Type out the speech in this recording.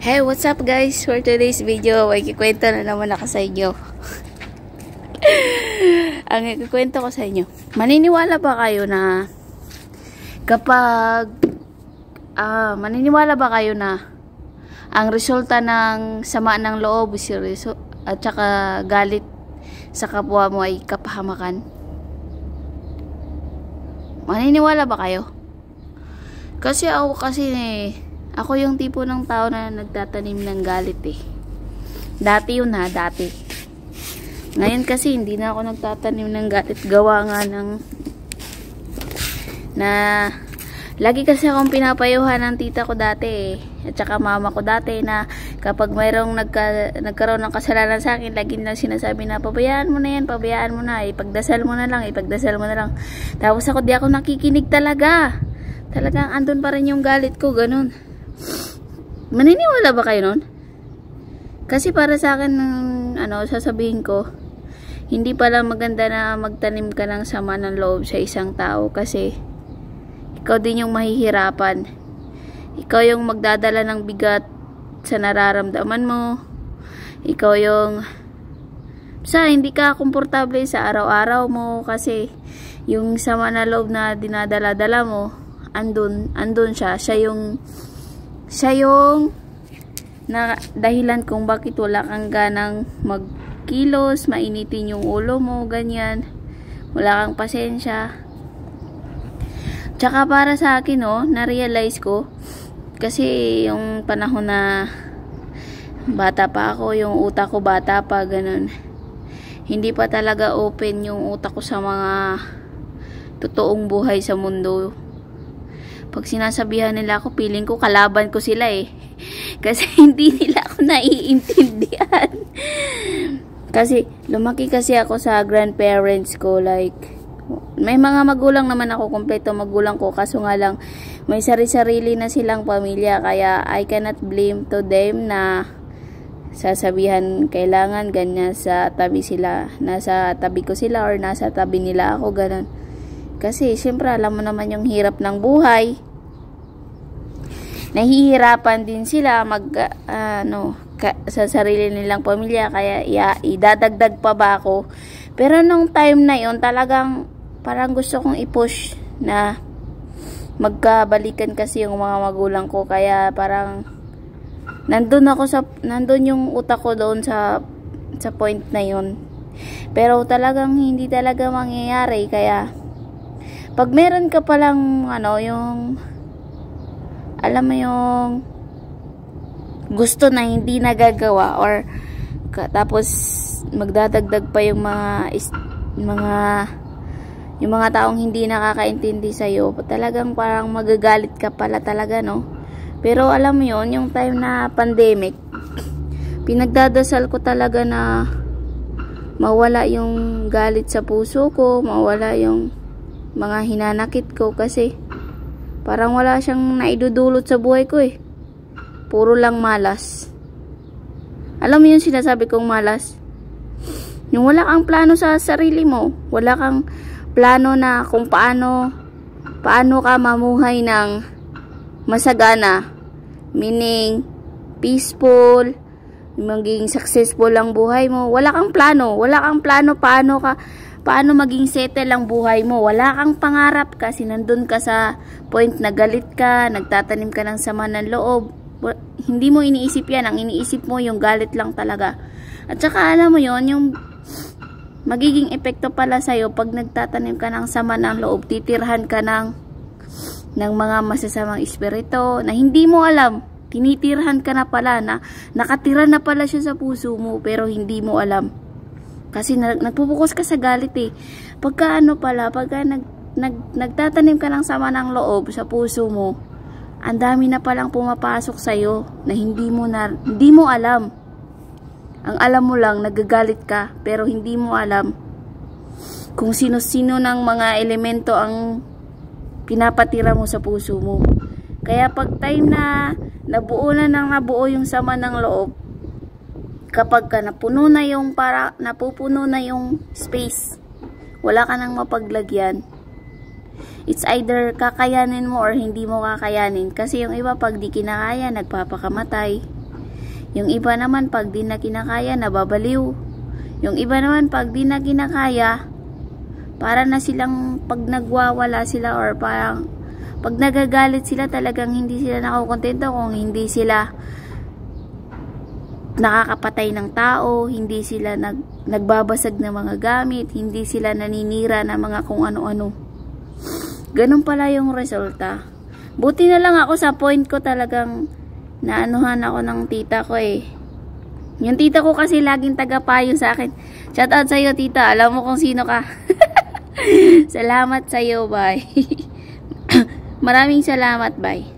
Hey, what's up guys? For today's video, ay kikwento na naman ako sa inyo. Ang ikikwento ko sa inyo. Maniniwala ba kayo na ang resulta ng sama ng loob at saka galit sa kapwa mo ay kapahamakan? Maniniwala ba kayo? Kasi ako yung tipo ng tao na nagtatanim ng galit eh. Dati yun ha, dati. Ngayon kasi hindi na ako nagtatanim ng galit. Gawa nga lagi kasi akong pinapayuhan ng tita ko dati eh. At saka mama ko dati na kapag mayroong nagkaroon ng kasalanan sa akin, lagi nilang sinasabi na pabayaan mo na yan, pabayaan mo na, ipagdasal mo na lang. Tapos di ako nakikinig talaga. Talagang andun pa rin yung galit ko, ganun. Maniniwala ba kayo nun? Kasi para sa akin, sasabihin ko, hindi pala maganda na magtanim ka ng sama ng loob sa isang tao kasi ikaw din yung mahihirapan. Ikaw yung magdadala ng bigat sa nararamdaman mo. Ikaw yung hindi ka komportable sa araw-araw mo kasi yung sama na loob na dinadala-dala mo, andun siya. Siya yung dahilan kung bakit wala kang ganang magkilos, mainitin yung ulo mo, ganyan. Wala kang pasensya. Tsaka para sa akin, na-realize ko, kasi yung panahon na bata pa ako, yung utak ko bata pa, ganun. Hindi pa talaga open yung utak ko sa mga totoong buhay sa mundo. Pag sinasabihan nila ako, feeling ko kalaban ko sila eh. Kasi hindi nila ako naiintindihan. Kasi lumaki kasi ako sa grandparents ko, like may mga magulang naman ako, kompleto magulang ko, kaso nga lang may sari-sarili na silang pamilya, kaya I cannot blame to them na sasabihan kailangan ganyan sa tabi sila, nasa tabi ko sila or nasa tabi nila ako, ganun. Kasi syempre alam mo naman yung hirap ng buhay. Nahihirapan din sila sa sarili nilang pamilya, kaya idadagdag pa ba ako. Pero nung time na yon, talagang parang gusto kong i-push na magkabalikan kasi yung mga magulang ko, kaya parang nandun yung utak ko doon sa point na yon. Pero talagang hindi talaga mangyayari, kaya pag meron ka palang yung alam mo yung gusto na hindi nagagawa, or tapos magdadagdag pa yung mga taong hindi nakakaintindi sa iyo, talagang parang magagalit ka pala talaga, no? Pero alam mo yon, yung time na pandemic, pinagdadasal ko talaga na mawala yung galit sa puso ko, mawala yung mga hinanakit ko, kasi parang wala siyang naidudulot sa buhay ko eh. Puro lang malas. Alam mo yung sinasabi kong malas? Yung wala kang plano sa sarili mo, wala kang plano na kung paano ka mamuhay ng masagana, meaning peaceful, maging successful ang buhay mo. Wala kang plano paano maging settle ang buhay mo. Wala kang pangarap kasi nandun ka sa point na galit ka, nagtatanim ka ng sama ng loob. Hindi mo iniisip yan. Ang iniisip mo yung galit lang talaga. At saka alam mo yon, yung magiging epekto pala sa'yo pag nagtatanim ka ng sama ng loob, titirhan ka ng mga masasamang espiritu na hindi mo alam. Tinitirhan ka na pala, na nakatira na pala siya sa puso mo, pero hindi mo alam. Kasi nagpupukus ka sa galit eh. Pagka nagtatanim ka ng sama ng loob sa puso mo, ang dami na palang pumapasok sa'yo na hindi mo alam. Ang alam mo lang, nagagalit ka, pero hindi mo alam kung sino-sino ng mga elemento ang pinapatira mo sa puso mo. Kaya pag time na nabuo yung sama ng loob, kapag napupuno na yung space, wala ka nang mapaglagyan, it's either kakayanin mo or hindi mo kakayanin. Kasi yung iba pag di kinakaya, nagpapakamatay. Yung iba naman pag di na kinakaya, nababaliw. Yung iba naman pag di na kinakaya, para na silang pag nagwawala sila or parang pag nagagalit sila, talagang hindi sila nakukontento kung hindi sila nakakapatay ng tao, hindi sila nagbabasag ng mga gamit, hindi sila naninira ng mga kung ano-ano. Ganun pala yung resulta. Buti na lang ako sa point ko, talagang naanuhan ako ng tita ko eh. Yung tita ko kasi laging tagapayo sa akin. Shout out sa'yo, tita. Alam mo kung sino ka. Salamat sa'yo, bye. Maraming salamat, bye.